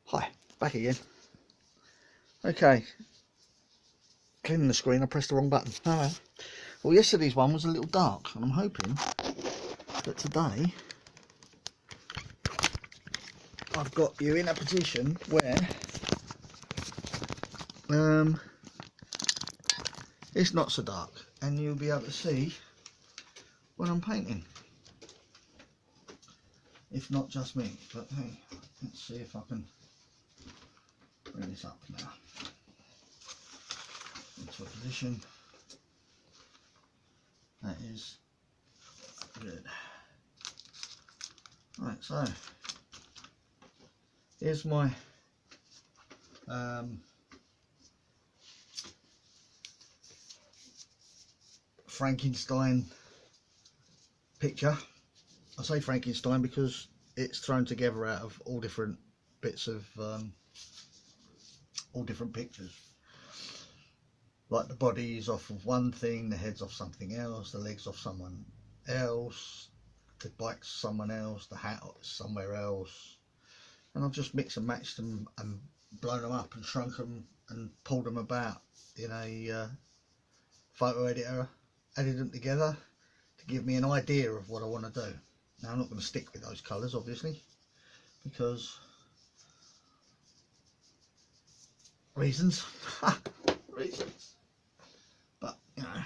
Hi, back again. Okay, cleaning the screen, I pressed the wrong button. Oh, well, yesterday's one was a little dark, and I'm hoping that today I've got you in a position where it's not so dark, and you'll be able to see when I'm painting. If not just me, but hey, let's see if I can bring this up now into a position that is good. Right, so here's my Frankenstein picture. I say Frankenstein because it's thrown together out of all different bits of all different pictures. Like the body's off of one thing, the head's off something else, the leg's off someone else, the bike's someone else, the hat somewhere else, and I've just mixed and matched them and blown them up and shrunk them and pulled them about in a photo editor, added them together to give me an idea of what I want to do. Now I'm not going to stick with those colours obviously because reasons. Reasons. But you know,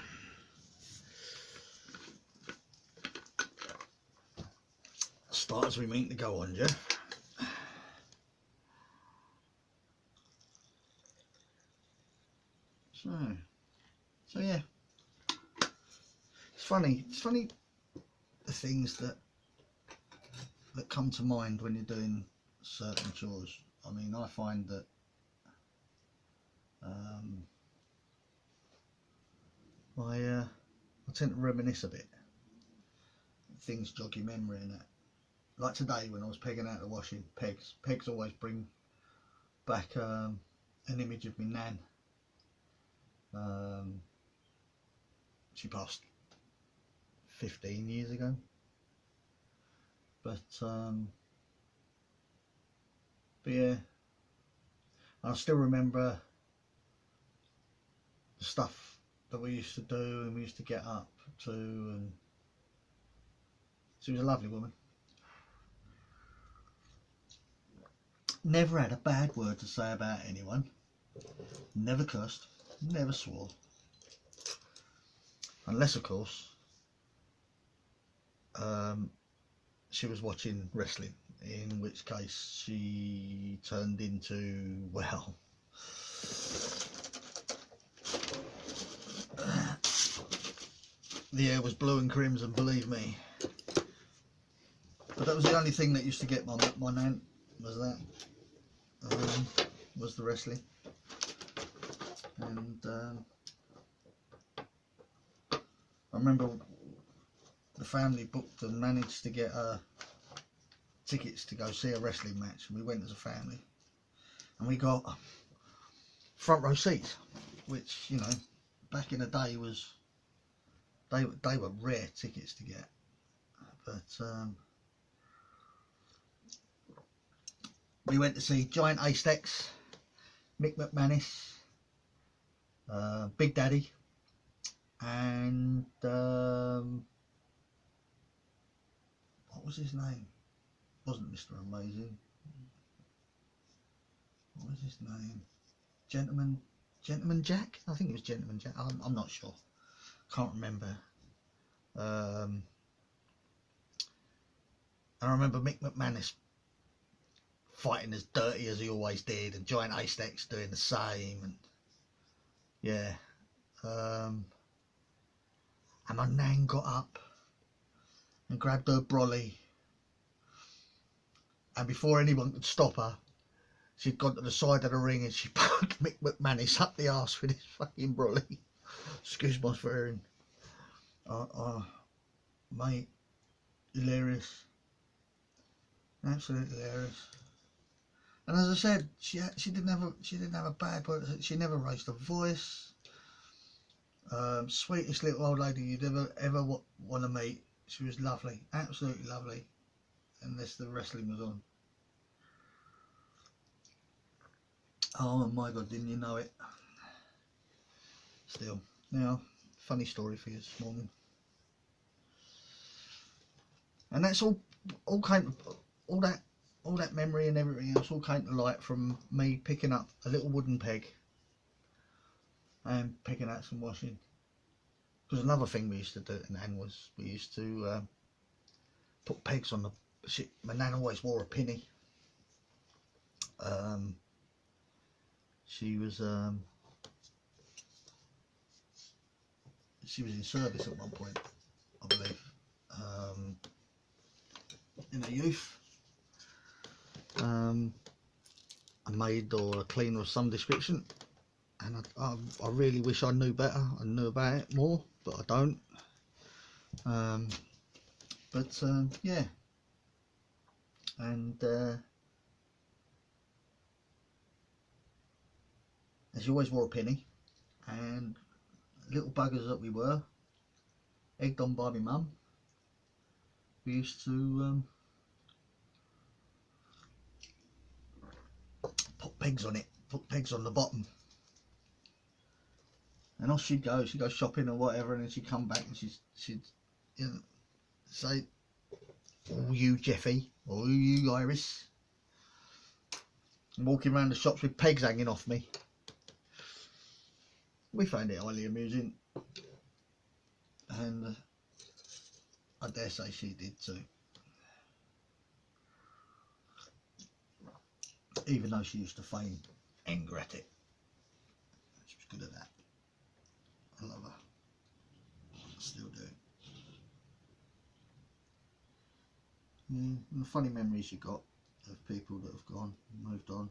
start as we mean to go on, yeah. So yeah, it's funny the things that come to mind when you're doing certain chores. I mean, I find that I tend to reminisce a bit. Things jog your memory and that. Like today when I was pegging out the washing, pegs always bring back an image of my nan. She passed 15 years ago, but yeah, I still remember the stuff that we used to do and we used to get up to, and she was a lovely woman. Never had a bad word to say about anyone, never cursed, never swore, unless of course she was watching wrestling, in which case she turned into, well, the air was blue and crimson, believe me. But that was the only thing that used to get my nan, was that, was the wrestling. And I remember the family booked and managed to get tickets to go see a wrestling match, and we went as a family, and we got front row seats, which, you know, back in the day was, they were rare tickets to get. But we went to see Giant Acex, Mick McManus, Big Daddy, and what was his name? Wasn't Mr. Amazing. What was his name? Gentleman Jack? I think it was Gentleman Jack. I'm not sure. Can't remember. I remember Mick McManus fighting as dirty as he always did, and Giant Acex doing the same, and yeah. And my nan got up and grabbed her brolly, and before anyone could stop her, she'd gone to the side of the ring and she poked Mick McManus up the arse with his fucking brolly. Excuse my swearing. Mate, hilarious. Absolutely hilarious. And as I said, she didn't have a bad word. She never raised her voice. Sweetest little old lady you'd ever want to meet. She was lovely, absolutely lovely. Unless the wrestling was on. Oh my God, didn't you know it? Still, now, funny story for you this morning. And that's all came, all that memory and everything else all came to light from me picking up a little wooden peg and picking out some washing. Because another thing we used to do in Nan was we used to put pegs on the shit. My Nan always wore a pinny. She was in service at one point, I believe, in her youth. A maid or a cleaner of some description, and I really wish I knew better. I knew about it more, but I don't. Yeah, and she always wore a penny, and little buggers that we were, egged on by my mum, we used to put pegs on it, put pegs on the bottom, and off she'd go shopping or whatever, and then she'd come back and she'd you know, say, "Oh, you Jeffy," or "Oh, you Iris," and walking around the shops with pegs hanging off me. We found it highly amusing, and I dare say she did too, even though she used to feign anger at it. She was good at that. I love her, I still do. Yeah, and the funny memories you got of people that have gone, moved on,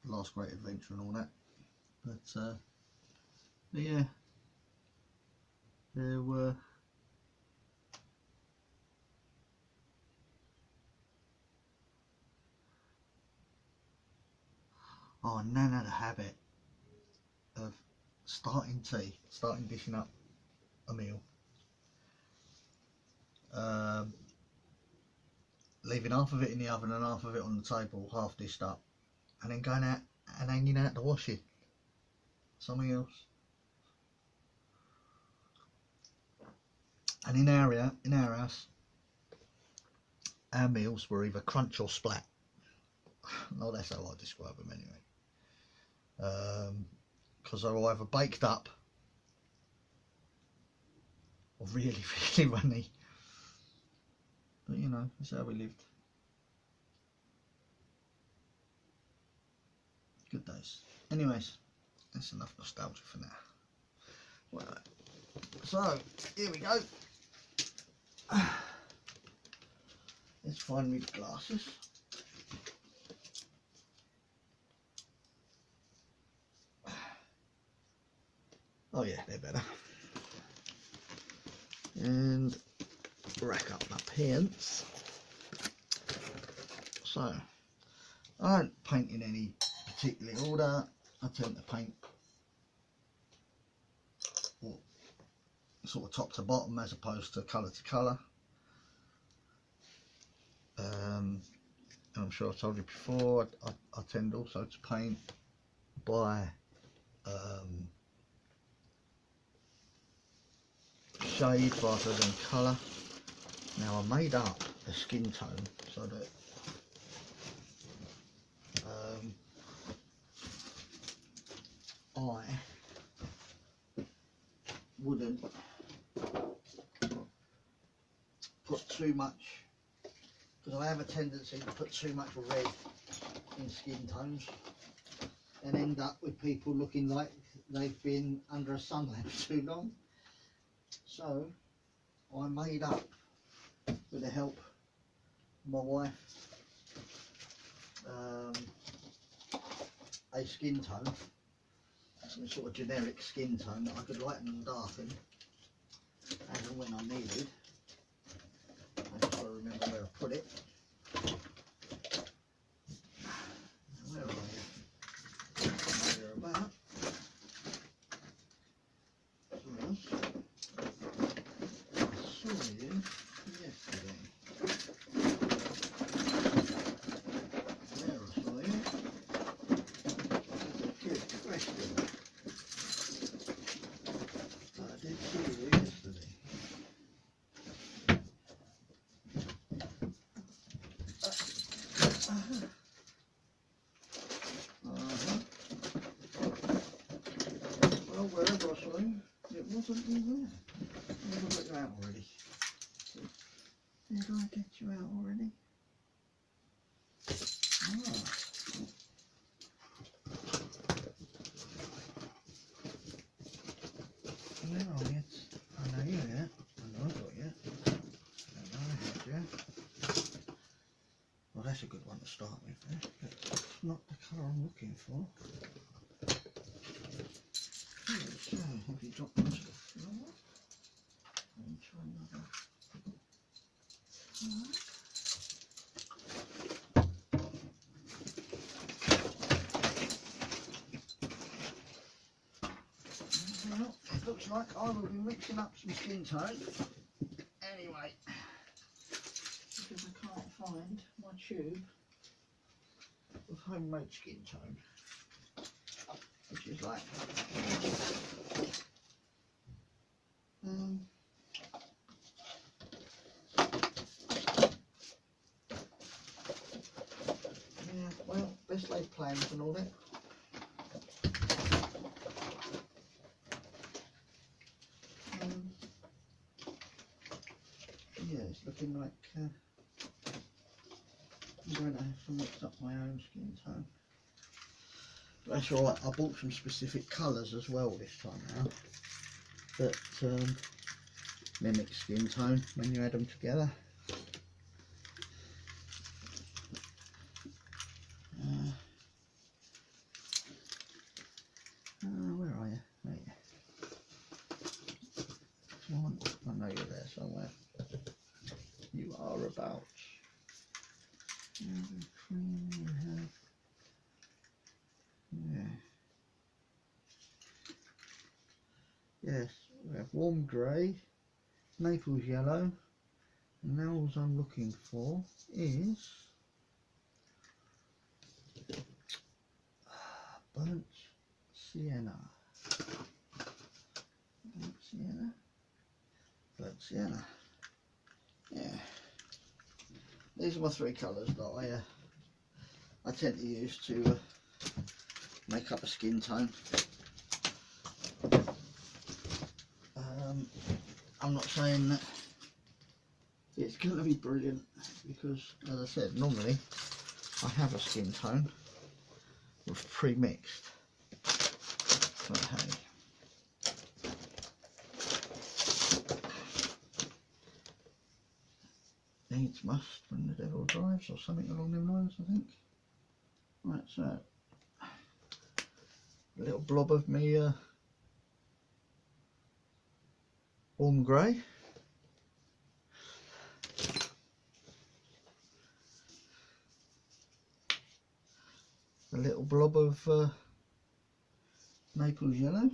last great adventure and all that. But yeah, there were Nan had a habit of starting dishing up a meal, leaving half of it in the oven and half of it on the table, half dished up, and then going out and hanging out the washing. Something else. And in our house, our meals were either crunch or splat. No, that's how I describe them anyway. Because they were either baked up or really, really runny. But you know, that's how we lived. Good days. Anyways, that's enough nostalgia for now. Right. So, here we go. Let's find me the glasses. Oh yeah, they're better. And rack up my pants. So, I don't paint in any particular order. I tend to paint sort of top to bottom as opposed to colour to colour. And I'm sure I told you before, I tend also to paint by shade rather than colour. Now I made up a skin tone so that I wouldn't put too much, because I have a tendency to put too much red in skin tones and end up with people looking like they've been under a sun lamp too long. So I made up, with the help of my wife, a skin tone, some sort of generic skin tone that I could lighten and darken as and when I needed. I just got to remember where I put it. Where are you? There about. I saw you yesterday. There I saw Well, wherever I saw him, it wasn't in there. Did I get you out already? Did I get you out already? Ah. Where are you? I know you're here. I know I got you. I know I had you. Well, that's a good one to start with. Eh? But it's not the colour I'm looking for. So, have you dropped my stuff? You know what? Let me try another. Alright. Well, it looks like I will be mixing up some skin tone anyway, because I can't find my tube of homemade skin tone, which is like yeah, well, best laid plans and all that. Yeah, it's looking like I'm going to have to mix up my own skin tone. But that's alright, I bought some specific colours as well this time now that mimic skin tone when you add them together. Where are you? There you are. I know you're there somewhere. You are about. Yeah. Yes, we have warm grey, Naples yellow, and now all I'm looking for is burnt sienna. Burnt sienna. Burnt sienna. Yeah. These are my three colours that I tend to use to make up a skin tone. I'm not saying that it's going to be brilliant because, as I said, normally I have a skin tone with pre-mixed. But hey, needs must when the devil drives, or something along them lines, I think. Right, so a little blob of me warm grey. A little blob of Naples yellow.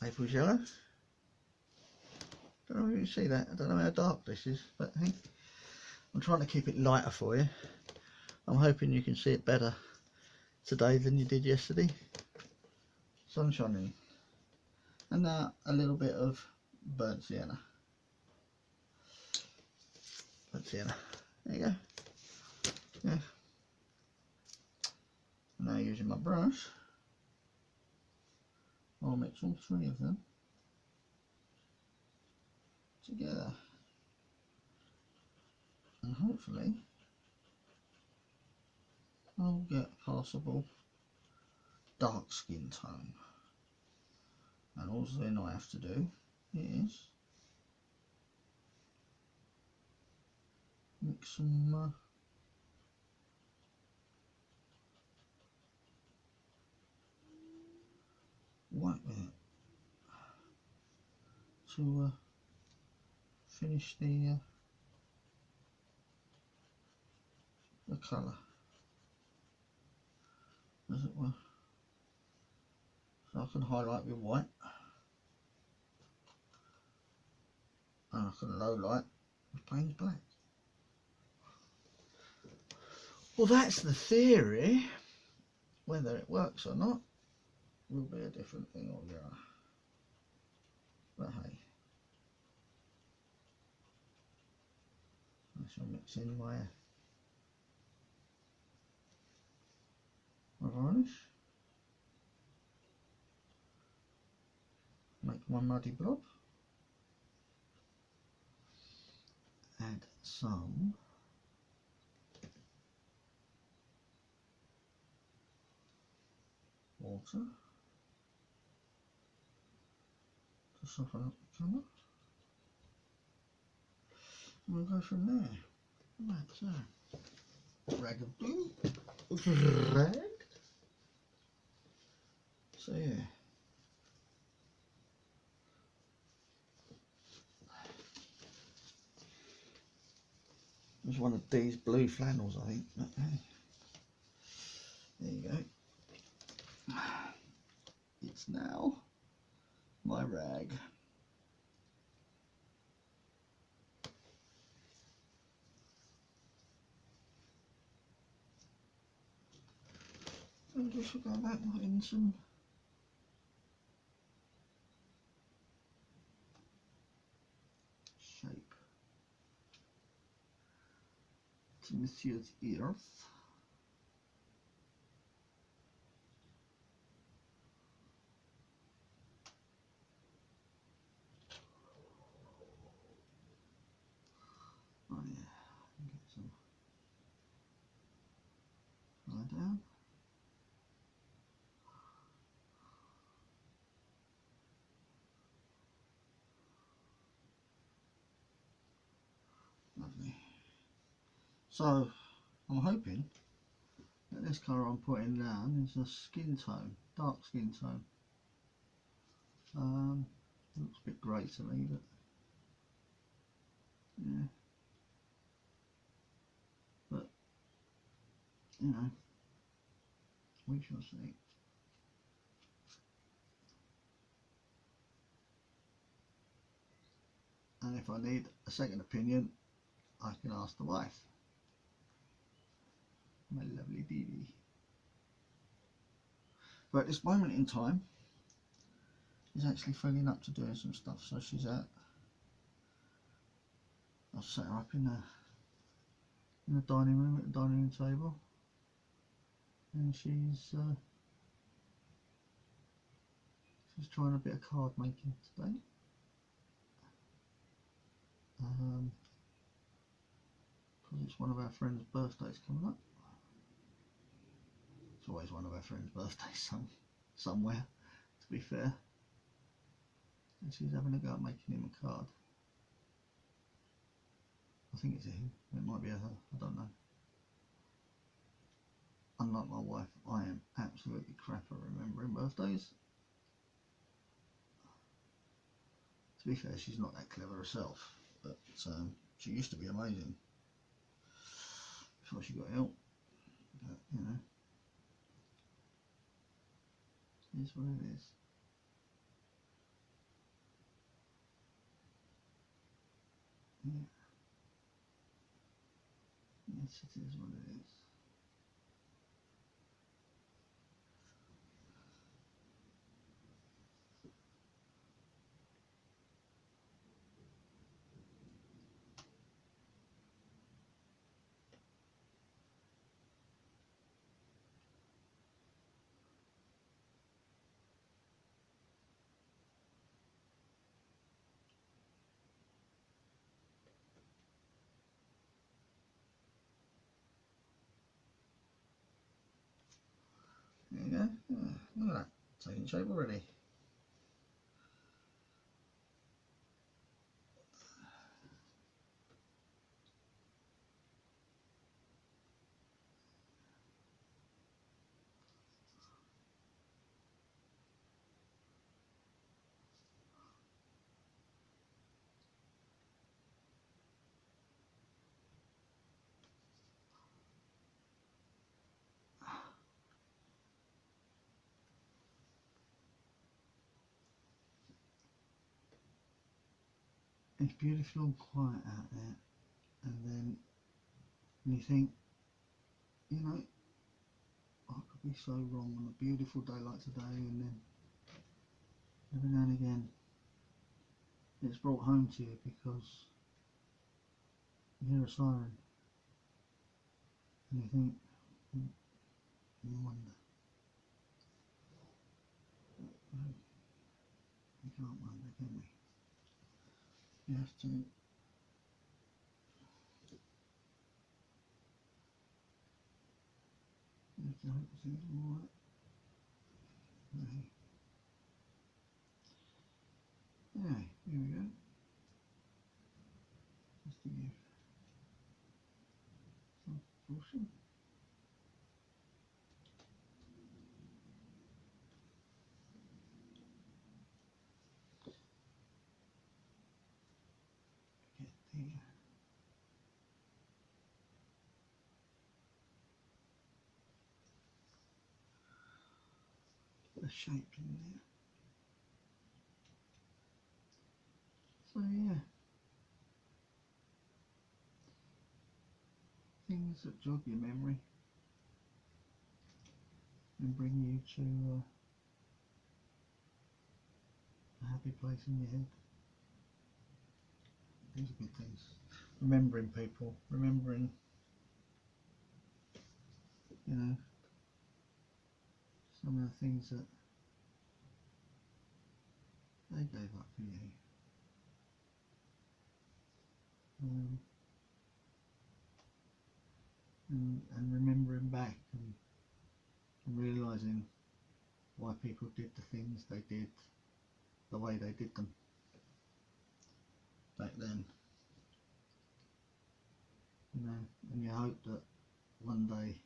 Naples yellow. Don't know if you can see that. I don't know how dark this is, but hey, I'm trying to keep it lighter for you. I'm hoping you can see it better today than you did yesterday. Sun shining. And a little bit of burnt sienna. Burnt sienna. There you go. Yeah. Now using my brush, I'll mix all three of them together. And hopefully I'll get a passable dark skin tone. And all then I have to do is mix some white with it to finish the colour, as it were. So I can highlight with white, and I can low light with plain black. Well, that's the theory. Whether it works or not will be a different thing altogether. shall mix in my varnish. Make one muddy blob. Add some water to soften up the colour. And we'll go from there. Right, so rag of glue. Rag. So yeah. It was one of these blue flannels, I think. But, hey, there you go. It's now my rag. And just go back and put in some shape to Monsieur's ears. Oh yeah, get some colour down. Lovely. So I'm hoping that this colour I'm putting down is a skin tone, dark skin tone. It looks a bit grey to me, but yeah. But you know, we shall see. And if I need a second opinion, I can ask the wife, my lovely Dee Dee. But at this moment in time, she's actually feeling up to doing some stuff, so she's out. I'll set her up in the dining room, at the dining room table, and she's trying a bit of card making today. Because it's one of our friends' birthdays coming up. It's always one of our friends' birthdays somewhere, to be fair. And she's having a go at making him a card. I think it's a him, it might be a her, I don't know. Unlike my wife, I am absolutely crap at remembering birthdays. To be fair, she's not that clever herself, but she used to be amazing before she got ill. But you know, it's what it is. Yeah. Yes, it is what it is. There you go. Yeah, look at that, taking shape already. It's beautiful and quiet out there, and then you think, you know, I could be so wrong on a beautiful day like today, and then every now and again it's brought home to you because You hear a siren and you think, you wonder. No, we can't wonder, can we? You have to hope things are alright. Anyway, here we go. Just to give some proportion. Get the shape in there. So yeah, things that jog your memory and bring you to a happy place in your head. These are good things. Remembering people, remembering, you know, some of the things that they gave up for you. And remembering back and realising why people did the things they did the way they did them back then, you know, and you hope that one day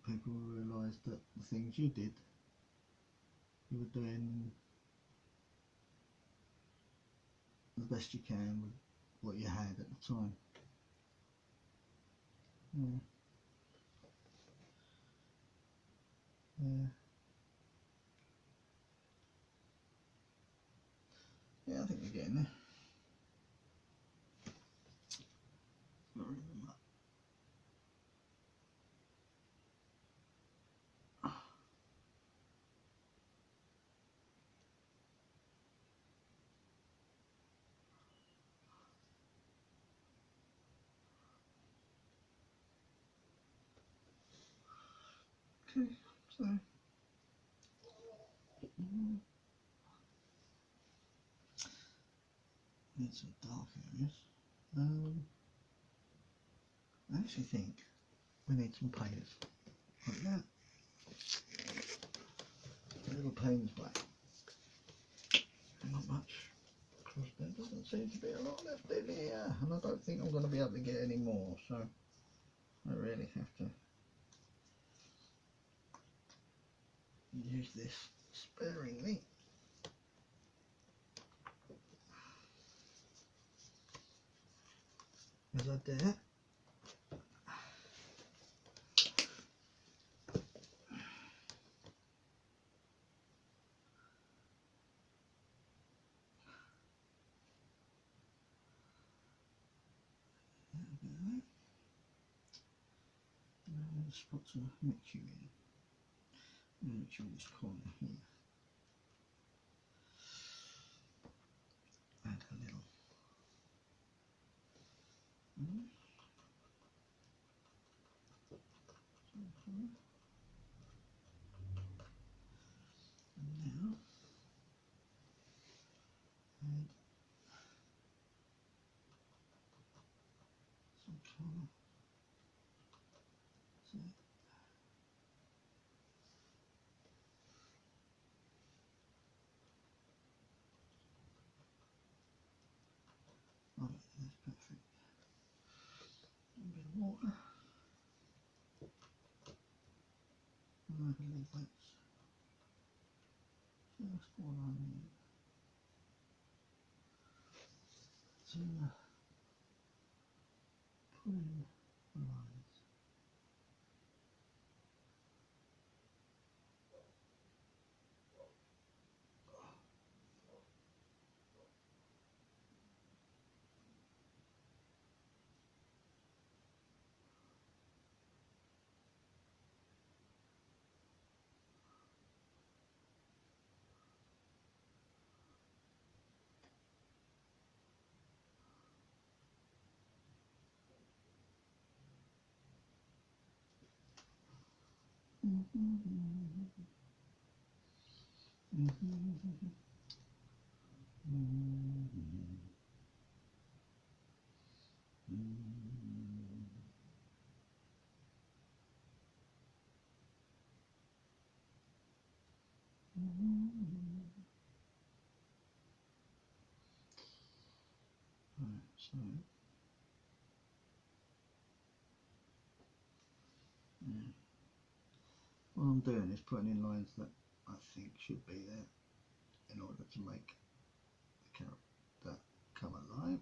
people will realise that the things you did, you were doing the best you can with what you had at the time. Yeah. Yeah, I think we're getting there. Okay, so need some dark areas. I actually think we need some paints like that. Little panes black. Not much. Because there doesn't seem to be a lot left in here, and I don't think I'm going to be able to get any more, so I really have to use this sparingly. As I dare. Spots of mixture in. Mixture in this corner here. Add a little. And now add some colour. So that's perfect. A bit of water. And I believe that's just what I need to put in the lines. So, yeah. What I'm doing is putting in lines that I think should be there in order to make the character come alive.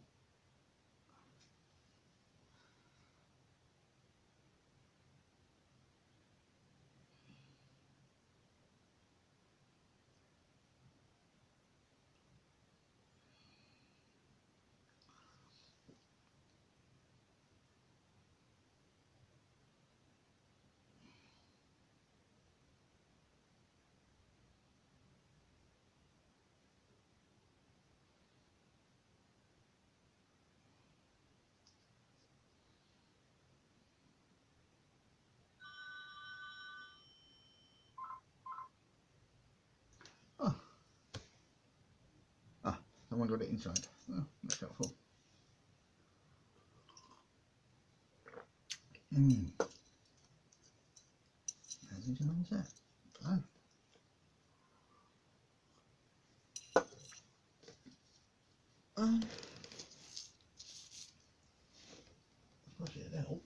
Oh, someone got it inside. Oh, that's helpful. How did you manage that? Oh. Suppose it'd help.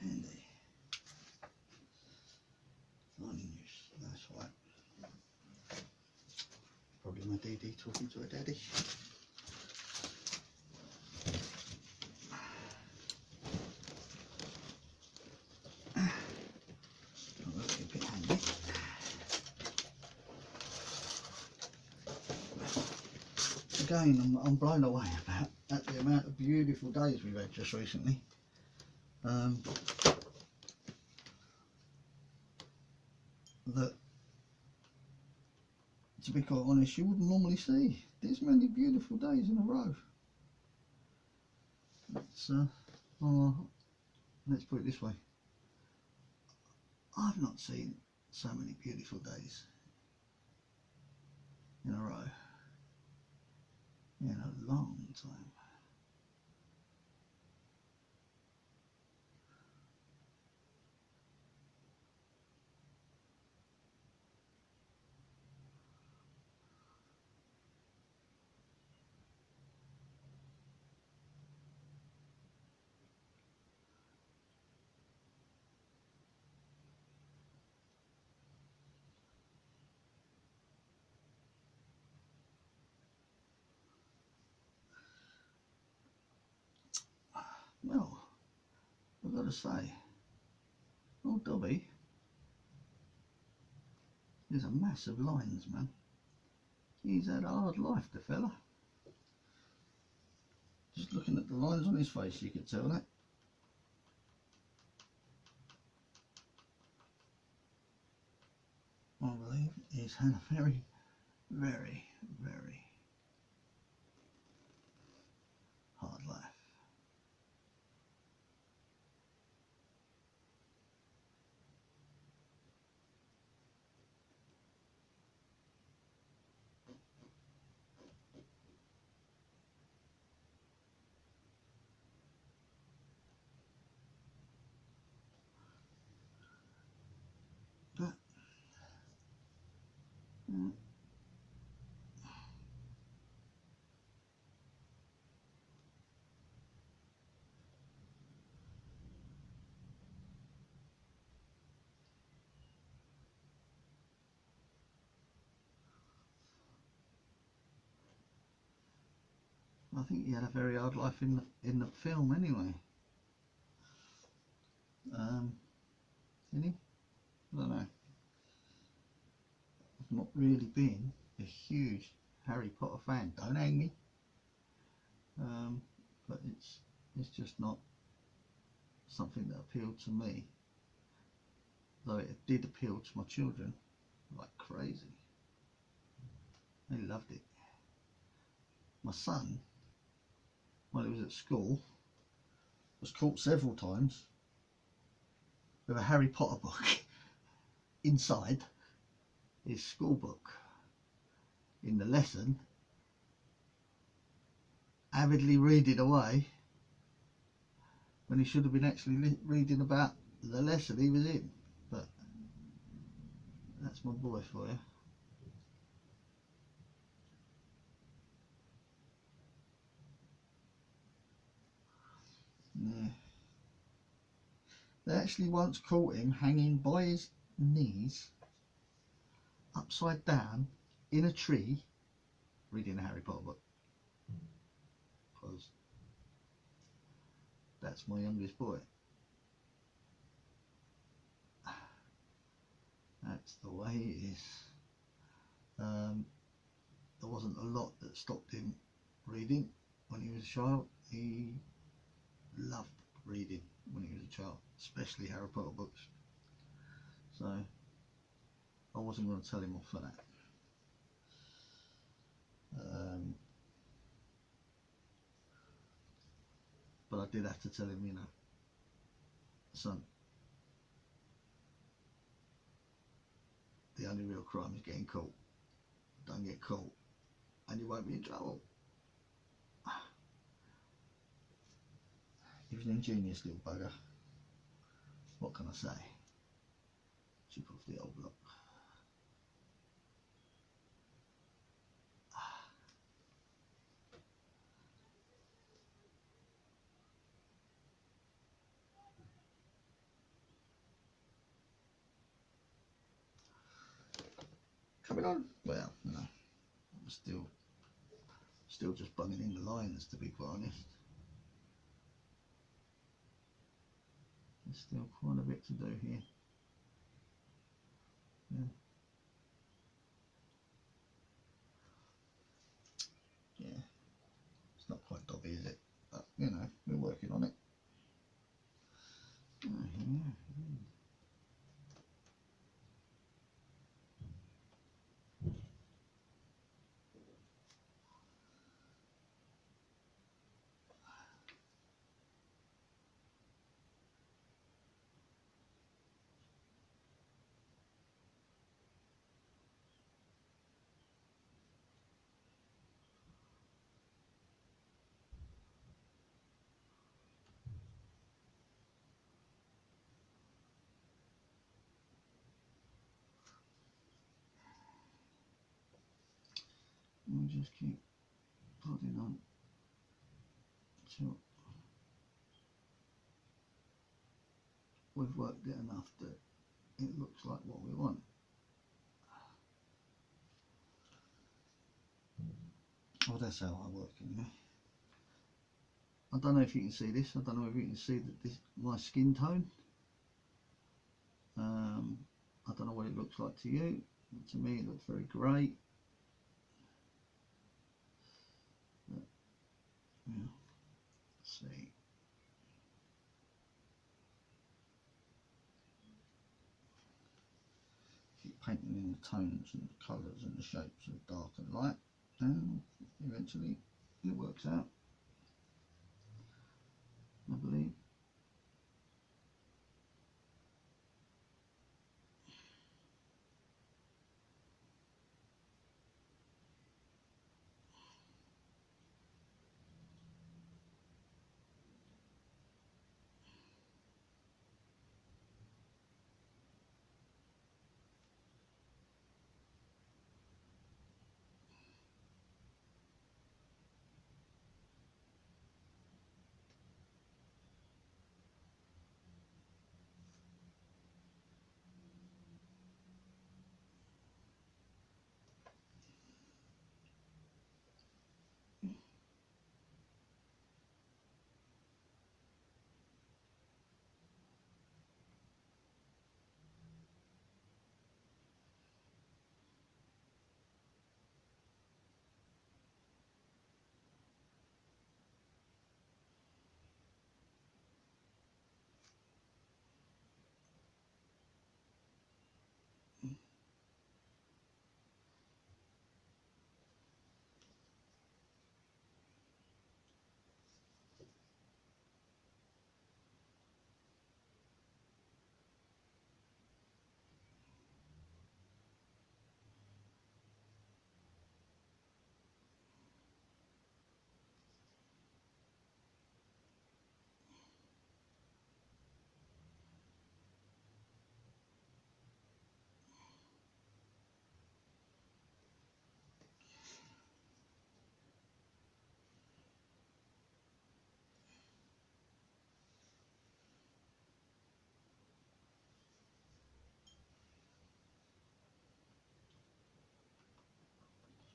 Handy. Fine use. That's right. Probably my DD talking to her daddy. Again, I'm blown away at the amount of beautiful days we've had just recently. That, to be quite honest, you wouldn't normally see this many beautiful days in a row. It's, let's put it this way. I've not seen so many beautiful days in a row in a long time. Well, I've got to say, old Dobby is a massive linesman. He's had a hard life, the fella. Just looking at the lines on his face, you could tell that. I believe he's had a very, very, very hard life. But I think he had a very hard life in the film anyway. Didn't he? I don't know. I've not really been a huge Harry Potter fan. Don't hang me. But it's just not something that appealed to me. Though it did appeal to my children like crazy. They loved it. My son, while he was at school, was caught several times with a Harry Potter book inside his school book in the lesson, avidly reading away when he should have been actually reading about the lesson he was in. But that's my boy for you. Yeah. They actually once caught him hanging by his knees upside down in a tree reading a Harry Potter book, because that's my youngest boy. That's the way it is. There wasn't a lot that stopped him reading when he was a child. He loved reading when he was a child, especially Harry Potter books. So I wasn't going to tell him off for that. But I did have to tell him, you know, son, the only real crime is getting caught. Don't get caught and you won't be in trouble. He was an ingenious little bugger. What can I say? Chip off the old block. Coming on? Well, no. I'm still just bunging in the lines, to be quite honest. There's still quite a bit to do here. Yeah. Yeah. It's not quite dobby, is it? But, you know, we're working on it. We'll just keep plodding on until we've worked it enough that it looks like what we want. Well, that's how I work anyway. I don't know if you can see this. I don't know if you can see that this my skin tone. I don't know what it looks like to you. To me, it looks very grey. But, yeah, let's see. Keep painting in the tones and the colours and the shapes of dark and light, and eventually it works out, I believe.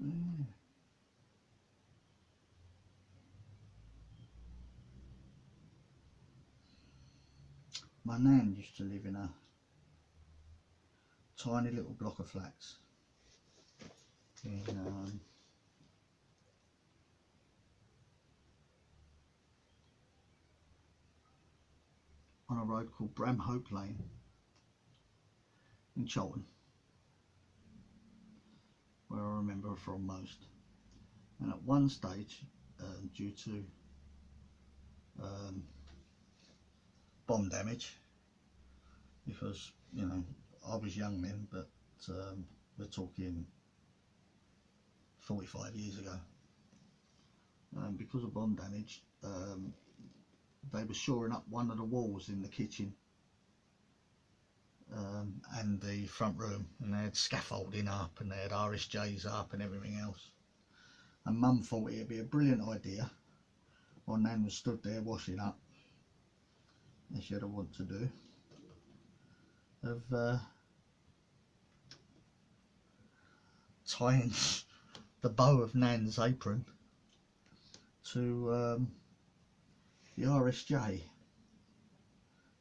Yeah. My nan used to live in a tiny little block of flats in on a road called Bramhope Lane in Cheltenham, where I remember her from most. And at one stage, due to bomb damage, because you know I was young then, but we're talking 45 years ago. Because of bomb damage, they were shoring up one of the walls in the kitchen and the front room, and they had scaffolding up and they had RSJs up and everything else. And Mum thought it'd be a brilliant idea, while Nan was stood there washing up, as she'd want to do, of tying the bow of Nan's apron to the RSJ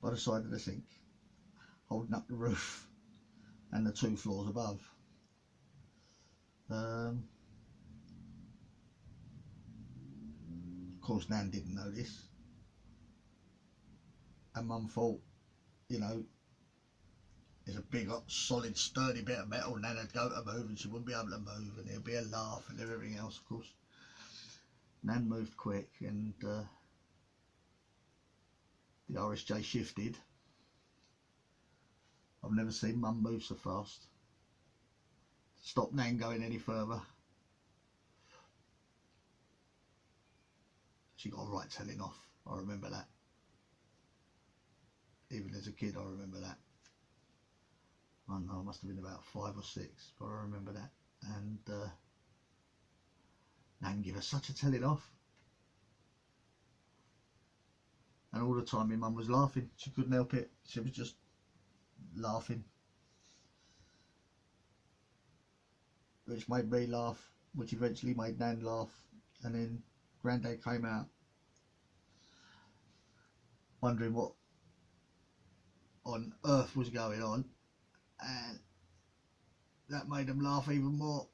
by the side of the sink, holding up the roof and the 2 floors above. Of course, Nan didn't know this, and Mum thought, you know, it's a big, solid, sturdy bit of metal. Nan would go to move and she wouldn't be able to move, and there'd be a laugh and everything else. Of course, Nan moved quick, and the RSJ shifted. I've never seen Mum move so fast. Stop Nan going any further. She got a right telling off. I remember that. Even as a kid, I remember that. I don't know, I must have been about 5 or 6, but I remember that. And Nan gave her such a telling off. And all the time my Mum was laughing. She couldn't help it. She was just laughing, which made me laugh, which eventually made Nan laugh. And then Grandad came out wondering what on earth was going on, and that made them laugh even more.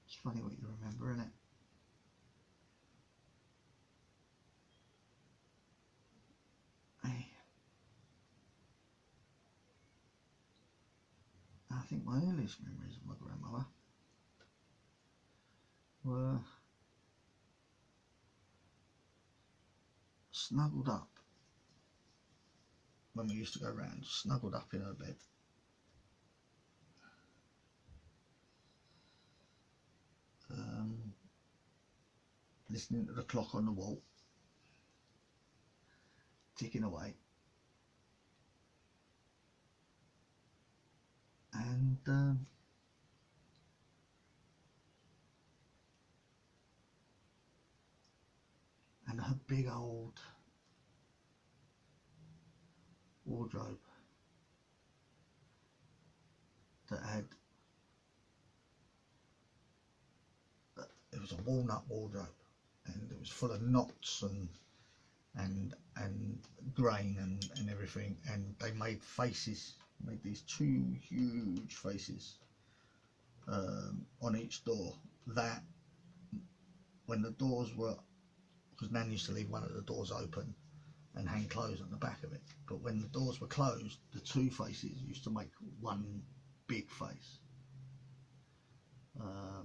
It's funny what you remember, isn't it? I think my earliest memories of my grandmother were snuggled up when we used to go round, snuggled up in her bed, listening to the clock on the wall ticking away, and her big old wardrobe that had, it was a walnut wardrobe, and it was full of knots and grain and everything, and they made faces, made these 2 huge faces on each door, that when the doors were, because Nan used to leave one of the doors open and hang clothes on the back of it, but when the doors were closed, the 2 faces used to make one big face. I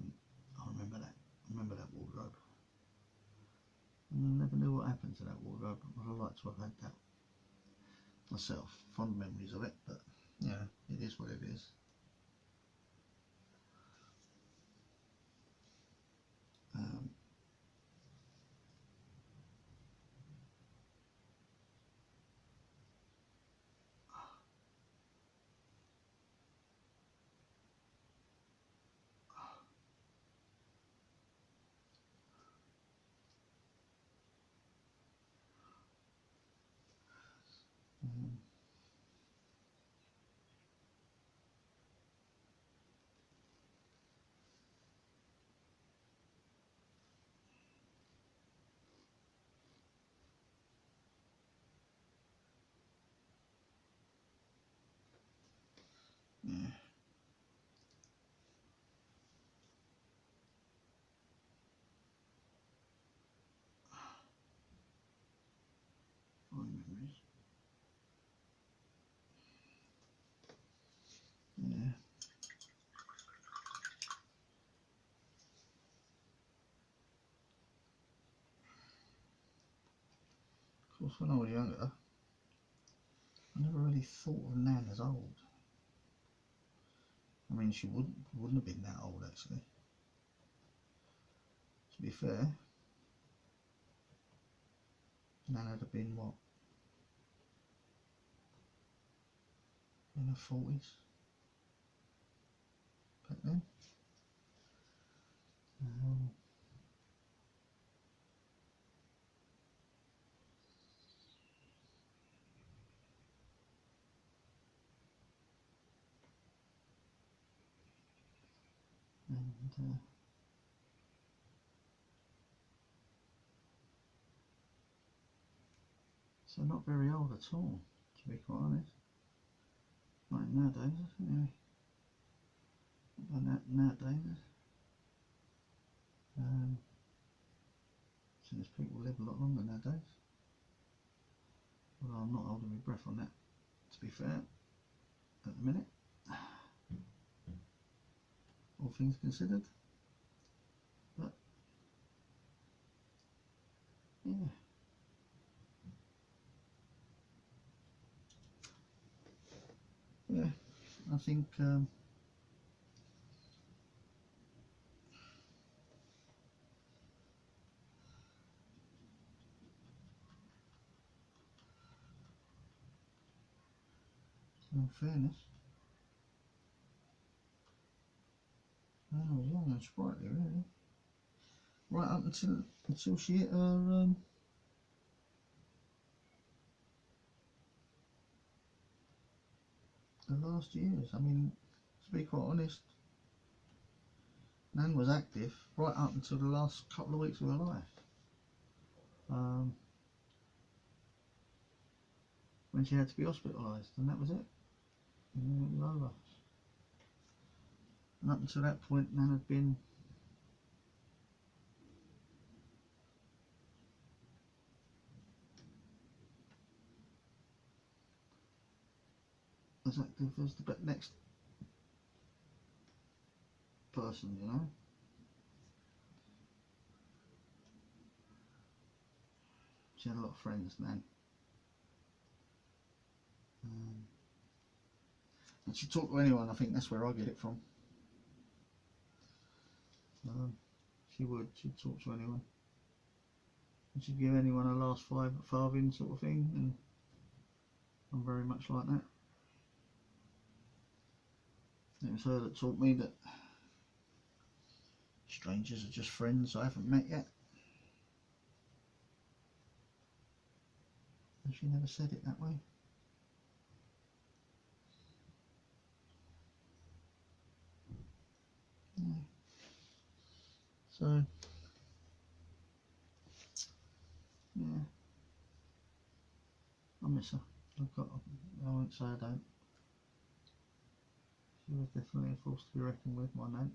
remember that. I remember that wardrobe. And I never knew what happened to that wardrobe, but I'd like to have had that myself. Fond memories of it, but yeah, it is what it is. course, when I was younger, I never really thought of Nan as old. I mean, she wouldn't have been that old, actually. To be fair, Nan would have been, what, in her 40s back then. And so not very old at all, to be quite honest. Like nowadays, anyway. Nowadays, since people live a lot longer nowadays. Well, I'm not holding my breath on that, to be fair, at the minute. All things considered. But, yeah. Yeah, I think in fairness, I was young and sprightly, really, right up until she hit her last years. I mean, to be quite honest, Nan was active right up until the last couple of weeks of her life. When she had to be hospitalised, and that was it. And it was over. And up until that point, Nan had been as active as the next person, you know. She had a lot of friends, Nan. And she'd talk to anyone. I think that's where I get it from. She'd talk to anyone. And she'd give anyone a last farthing sort of thing, and I'm very much like that. It was her that taught me that strangers are just friends I haven't met yet. And she never said it that way. Yeah. So, yeah, I miss her. I won't say I don't. She was definitely a force to be reckoned with, my Nan.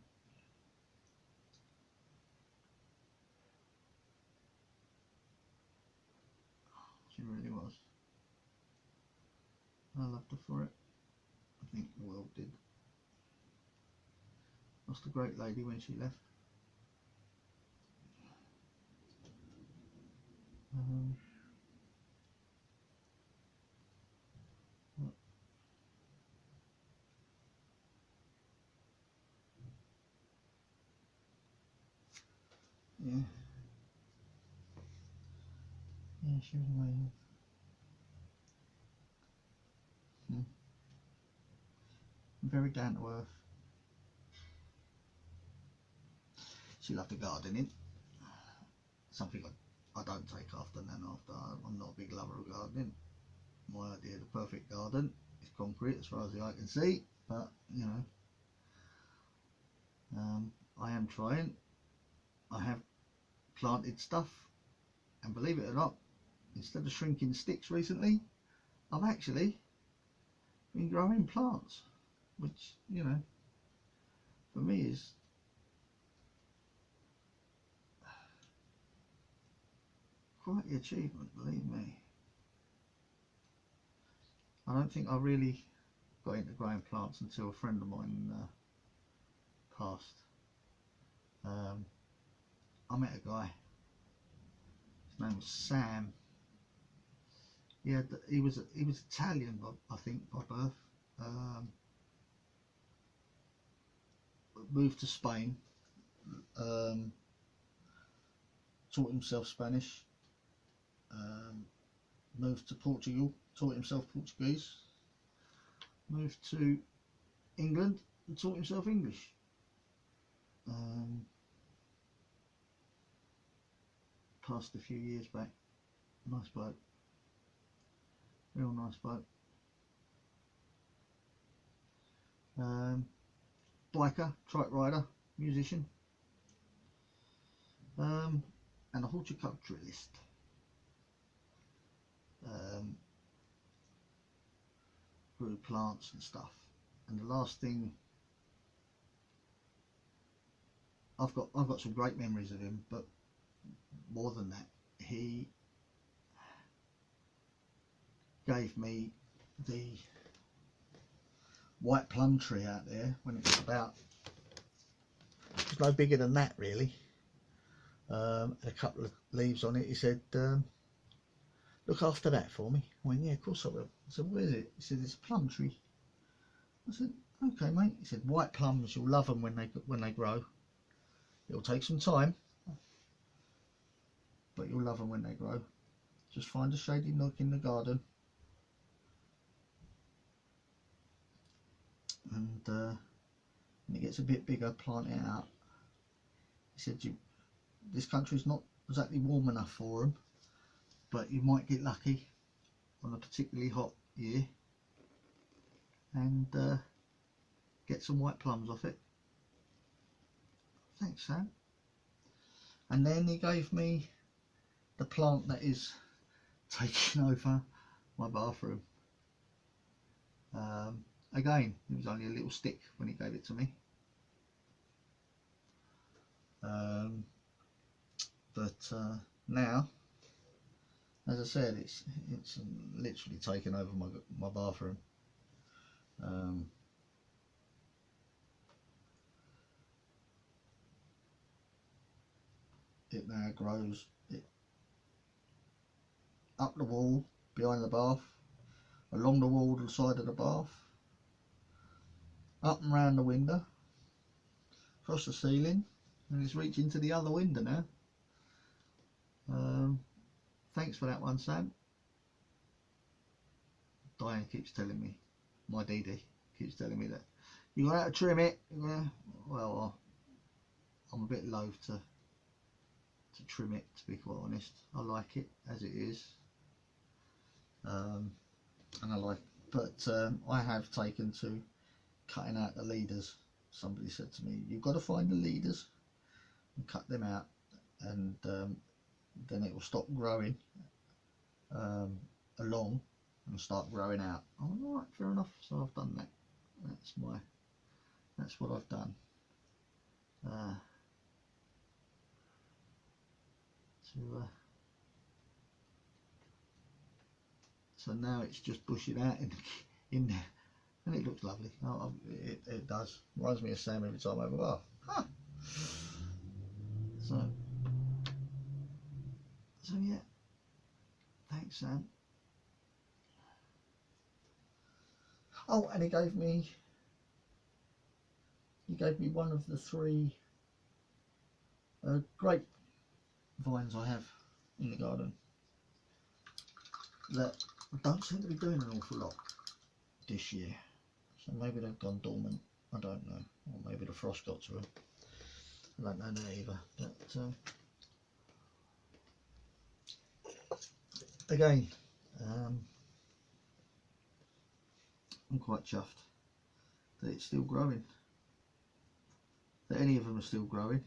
She really was. I loved her for it. I think the world did. Lost a great lady when she left. Yeah. Yeah, she was amazing. Very down to earth. She loved the gardening. Something I don't take after Nan after. I'm not a big lover of gardening. My idea of the perfect garden is concrete as far as the eye can see, but you know, I am trying. I have planted stuff, and believe it or not, instead of shrinking sticks recently, I've actually been growing plants, which, you know, for me is quite the achievement, believe me. I don't think I really got into growing plants until a friend of mine passed. I met a guy, his name was Sam, he was Italian, I think, by birth. Moved to Spain, taught himself Spanish, moved to Portugal, taught himself Portuguese, moved to England and taught himself English. Passed a few years back. Nice bloke, real nice bloke. Biker, trike rider, musician, and a horticulturalist. Grew plants and stuff. And the last thing, I've got some great memories of him, but more than that, he gave me the white plum tree out there when it was no bigger than that really, and a couple of leaves on it. He said, look after that for me. I went, yeah, of course I will. I said, what is it? He said, it's a plum tree. I said, okay mate. He said, white plums, you'll love them when they grow. It'll take some time, but you'll love them when they grow. Just find a shady nook in the garden, and when it gets a bit bigger, plant it out. He said, this country's not exactly warm enough for them, but you might get lucky on a particularly hot year and get some white plums off it. Thanks, Sam. And then he gave me the plant that is taking over my bathroom. Again, it was only a little stick when he gave it to me. But now, as I said, it's literally taken over my bathroom. It now grows up the wall, behind the bath, along the wall to the side of the bath, up and round the window, across the ceiling, and it's reaching to the other window now. Thanks for that one, Sam. Diane keeps telling me, my Dee Dee keeps telling me that you're going to have to trim it. Well, I'm a bit loath to trim it, to be quite honest. I like it as it is, and but I have taken to cutting out the leaders. Somebody said to me, you've got to find the leaders and cut them out, and then it will stop growing along and start growing out. Oh, all right, fair enough. So I've done that. That's what I've done. So now it's just bushing out in there, and it looks lovely. Oh, it does. Reminds me of Sam every time I have a bath. Huh. So yeah, thanks, Sam. Oh, and he gave me one of the 3 grape vines I have in the garden that don't seem to be doing an awful lot this year. So maybe they've gone dormant. I don't know, or maybe the frost got to them. I don't know that either. But again, I'm quite chuffed that it's still growing, that any of them are still growing.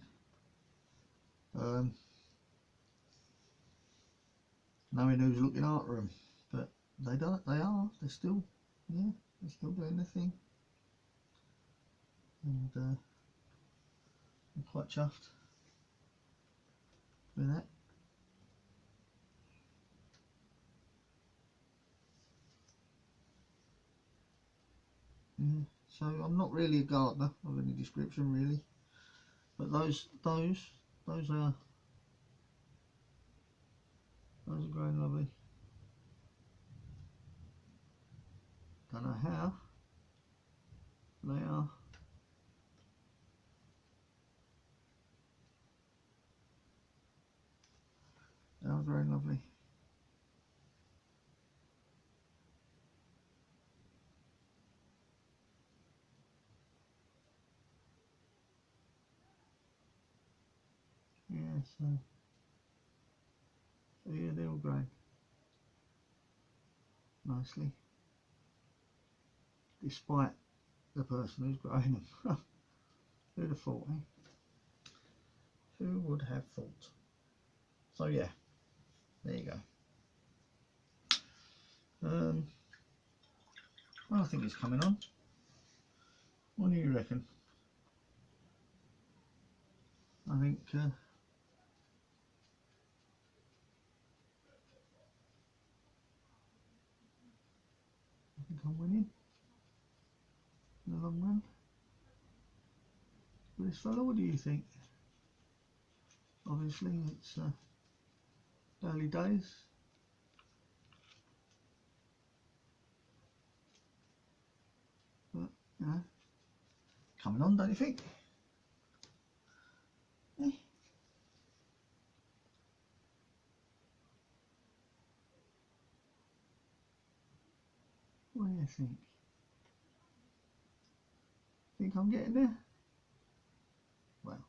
Knowing who's looking after them, but they're still doing their thing, and I'm quite chuffed with that. Yeah, so I'm not really a gardener of any description really, but those are growing lovely. Don't know how they are. That was very lovely. Yeah, so yeah, they're all growing nicely, despite the person who's growing them. Who'd have thought, eh? Who would have thought? So yeah, there you go. Well, I think it's coming on. What do you reckon? I think I think I'm winning in the long run with this fellow. What do you think? Obviously, it's early days. But, you know, coming on, don't you think? Eh? What do you think? Think I'm getting there? Well,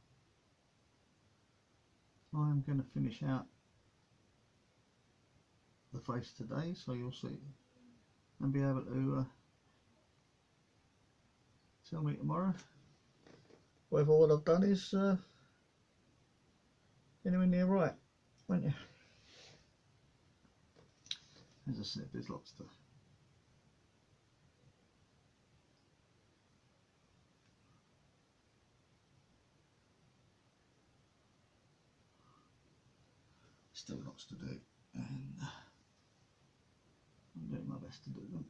I'm going to finish out the face today, so you'll see, and be able to tell me tomorrow whether what I've done is anywhere near right, won't you? As I said, there's lots to. Still lots to do, and I'm doing my best to do them.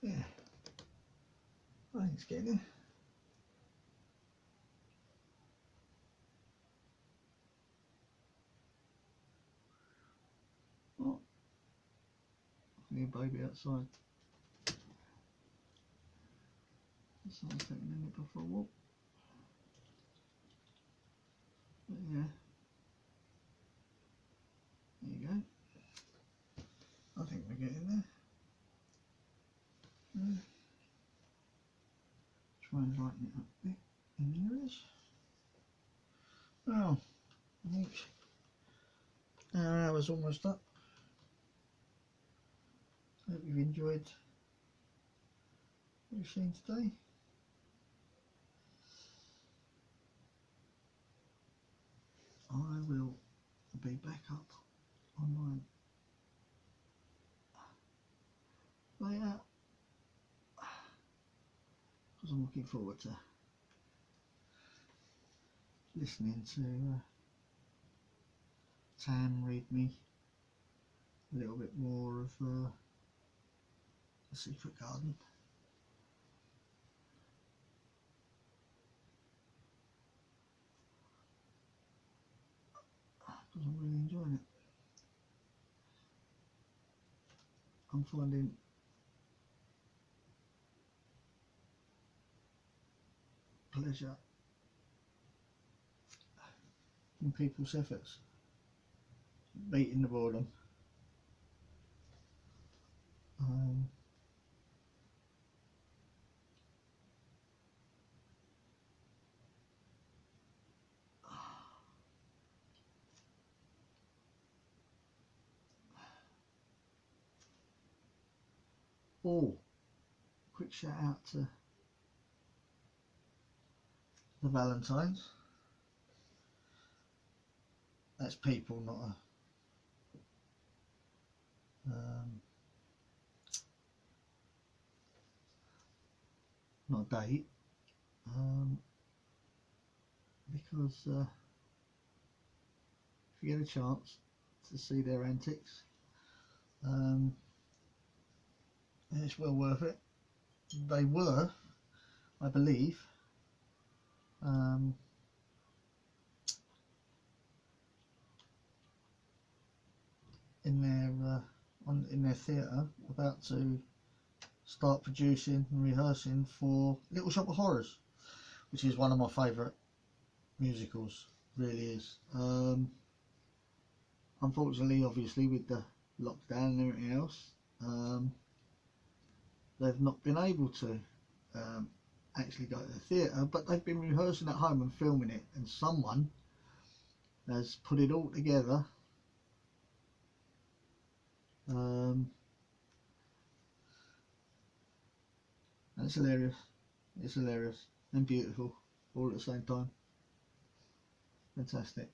Yeah, I think it's getting there. Oh, new baby outside. Someone's taking a nipper for a walk. But yeah, there you go. I think we're getting there. Try and lighten it up a bit in the areas. Well, I think our hour's almost up. Hope you've enjoyed what you've seen today. I will be back up online later because I'm looking forward to listening to Tam read me a little bit more of The Secret Garden. Because I'm really enjoying it. I'm finding pleasure in people's efforts, beating the boredom. Oh, quick shout out to the Valentines. That's people, not a not a date, because if you get a chance to see their antics, it's well worth it. They were, I believe, in their theatre, about to start producing and rehearsing for Little Shop of Horrors, which is one of my favourite musicals, really is. Unfortunately, obviously, with the lockdown and everything else, they've not been able to actually go to the theatre, but they've been rehearsing at home and filming it, and someone has put it all together. And it's hilarious. It's hilarious and beautiful all at the same time. Fantastic.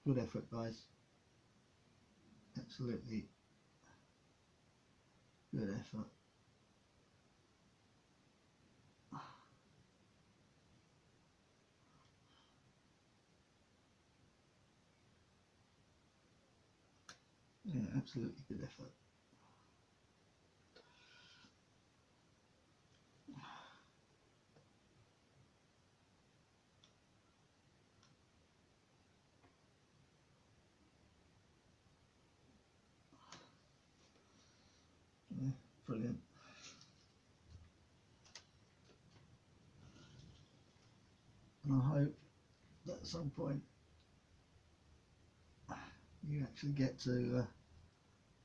Good effort, guys. Absolutely good effort. Yeah, absolutely good effort. Yeah, brilliant. And I hope that at some point you actually get to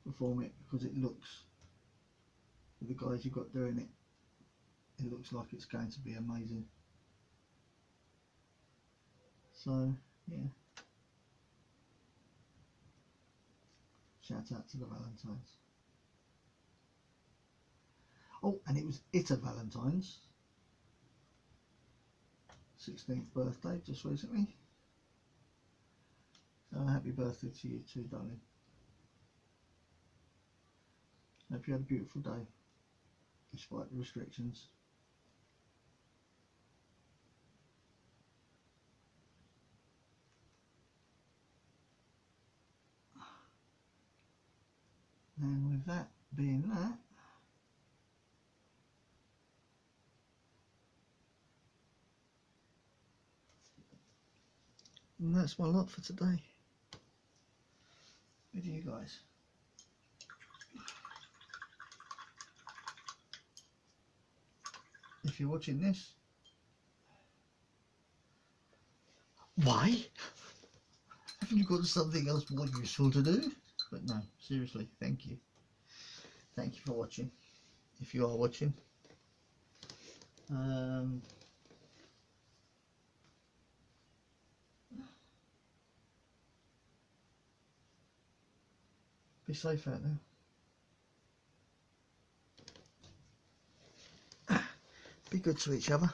perform it, because it looks, with the guys you've got doing it, it looks like it's going to be amazing. So yeah, shout out to the Valentines. Oh, and it was Itta Valentine's 16th birthday just recently. So happy birthday to you too, darling. Hope you had a beautiful day despite the restrictions. And with that being that, and that's my lot for today with you guys. If you're watching this, why? Haven't you got something else more useful to do? But no, seriously, thank you. Thank you for watching. If you are watching. Be safe out there. Be good to each other.